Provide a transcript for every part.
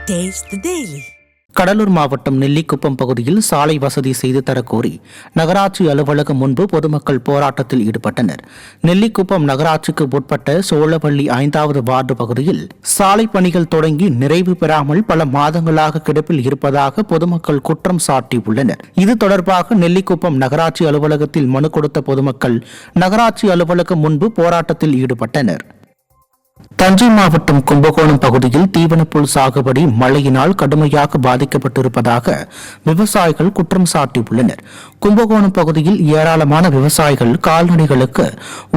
Taste the Daily. Cuddalore மாவட்டம் நெல்லிக்குப்பம் பகுதியில் சாலை வசதி செய்து தரக்கோரி நகராட்சி அலுவலகம் முன்பு பொதுமக்கள் போராட்டத்தில் ஈடுபட்டனர். நெல்லிக்குப்பம் நகராட்சிக்கு உட்பட்ட சோழவள்ளி 5வது வார்டு பகுதியில் சாலை பணிகள் தொடங்கி நிறைவு பெறாமல் பல மாதங்களாக கிடப்பில் இருப்பதாக பொதுமக்கள் குற்றம் சாட்டியுள்ளனர். இது தொடர்பாக நெல்லிக்குப்பம் நகராட்சி அலுவலகத்தில் மனு கொடுத்த பொதுமக்கள் நகராட்சி அலுவலகம் முன்பு போராட்டத்தில் ஈடுபட்டனர். தஞ்சை மாவட்டம் கும்பகோணம் பகுதியில் தீவனப்புல் சாகுபடி மழையினால் கடுமையாக பாதிக்கப்பட்டிருப்பதாக விவசாயிகள் குற்றம் சாட்டியுள்ளனர். கும்பகோணம் பகுதியில் ஏராளமான விவசாயிகள் கால்நடைகளுக்கு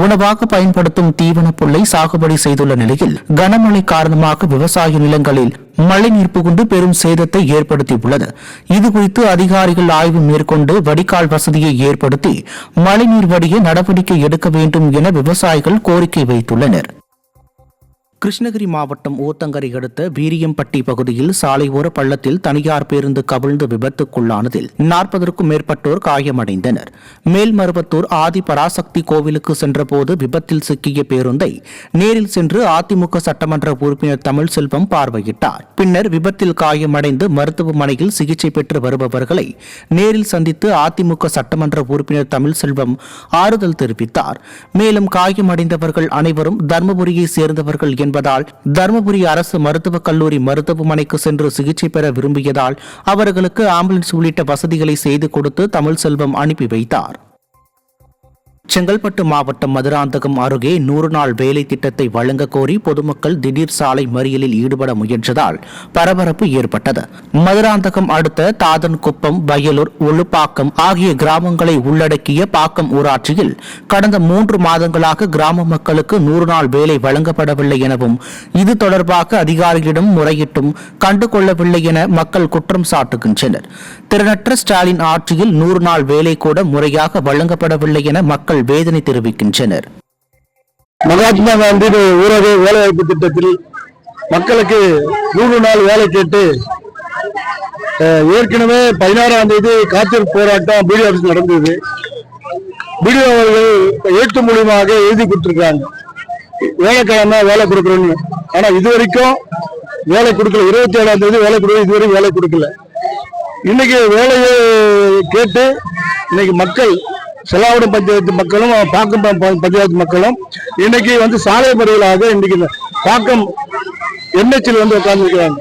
உணவாக பயன்படுத்தும் தீவனப்புல்லை சாகுபடி செய்துள்ள நிலையில் கனமழை காரணமாக விவசாய நிலங்களில் மழைநீர் புகுந்து பெரும் சேதத்தை ஏற்படுத்தியுள்ளது. இதுகுறித்து அதிகாரிகள் ஆய்வு மேற்கொண்டு வடிகால் வசதியை ஏற்படுத்தி மழைநீர் வடிய நடவடிக்கை எடுக்க வேண்டும் என விவசாயிகள் கோரிக்கை வைத்துள்ளனர். கிருஷ்ணகிரி மாவட்டம் ஊத்தங்கரை அடுத்த வீரியம்பட்டி பகுதியில் சாலையோர பள்ளத்தில் தனியார் பேருந்து கவிழ்ந்து விபத்துக்குள்ளானதில் 40க்கும் மேற்பட்டோர் காயமடைந்தனர். மேல்மருவத்தூர் ஆதி பராசக்தி கோவிலுக்கு சென்றபோது விபத்தில் சிக்கிய பேருந்தை நேரில் சென்று அதிமுக சட்டமன்ற உறுப்பினர் தமிழ்செல்வம் பார்வையிட்டார். பின்னர் விபத்தில் காயமடைந்து மருத்துவமனையில் சிகிச்சை பெற்று வருபவர்களை நேரில் சந்தித்து அதிமுக சட்டமன்ற உறுப்பினர் தமிழ்செல்வம் ஆறுதல் தெரிவித்தார். மேலும் காயமடைந்தவர்கள் அனைவரும் தர்மபுரியை சேர்ந்தவர்கள் என்பதால் தர்மபுரி அரசு மருத்துவக் கல்லூரி மருத்துவமனைக்கு சென்று சிகிச்சை பெற விரும்பியதால் அவர்களுக்கு ஆம்புலன்ஸ் உள்ளிட்ட வசதிகளை செய்து கொடுத்து தமிழ்செல்வம் அனுப்பி வைத்தார். செங்கல்பட்டு மாவட்டம் மதுராந்தகம் அருகே 100 நாள் வேலை திட்டத்தை வழங்க கோரி பொதுமக்கள் திடீர் சாலை மறியலில் ஈடுபட முயன்றதால் பரபரப்பு ஏற்பட்டது. மதுராந்தகம் அடுத்த தாதன்குப்பம், வயலூர், ஒழுப்பாக்கம் ஆகிய கிராமங்களை உள்ளடக்கிய பாக்கம் ஊராட்சியில் கடந்த 3 மாதங்களாக கிராம மக்களுக்கு 100 நாள் வேலை வழங்கப்படவில்லை எனவும் இது தொடர்பாக அதிகாரிகளிடம் முறையிட்டும் கண்டுகொள்ளவில்லை என மக்கள் குற்றம் சாட்டுகின்றனர். திறனற்ற ஸ்டாலின் ஆட்சியில் 100 நாள் வேலை கூட முறையாக வழங்கப்படவில்லை என மக்கள் வேதனை தெரிவிக்கின்றனர். மகாத்மா காந்தி ஊரக வேலைவாய்ப்பு திட்டத்தில் மக்களுக்கு 100 நாள் வேலை கேட்டு ஏற்கனவே 16ஆம் தேதி காத்திருப்பு போராட்டம் பிடிஓ ஆபீஸ் நடந்தது. பிடிஓ அவர்கள் எழுத்து மூலியமாக எழுதி கொடுத்திருக்காங்க, வேலைக்கிழமை வேலை கொடுக்கணும்னு. ஆனா இதுவரைக்கும் வேலை கொடுக்கல. 27ஆம் தேதி வேலை கொடுக்கல, இதுவரைக்கும் வேலை கொடுக்கல. இன்னைக்கு வேலையை கேட்டு இன்னைக்கு மக்கள் செலாவடம் பஞ்சாயத்து மக்களும் பாக்கம் பஞ்சாயத்து மக்களும் இன்னைக்கு சாலை மறியலாக இன்னைக்கு பாக்கம் NH உட்கார்ந்து இருக்கிறாங்க.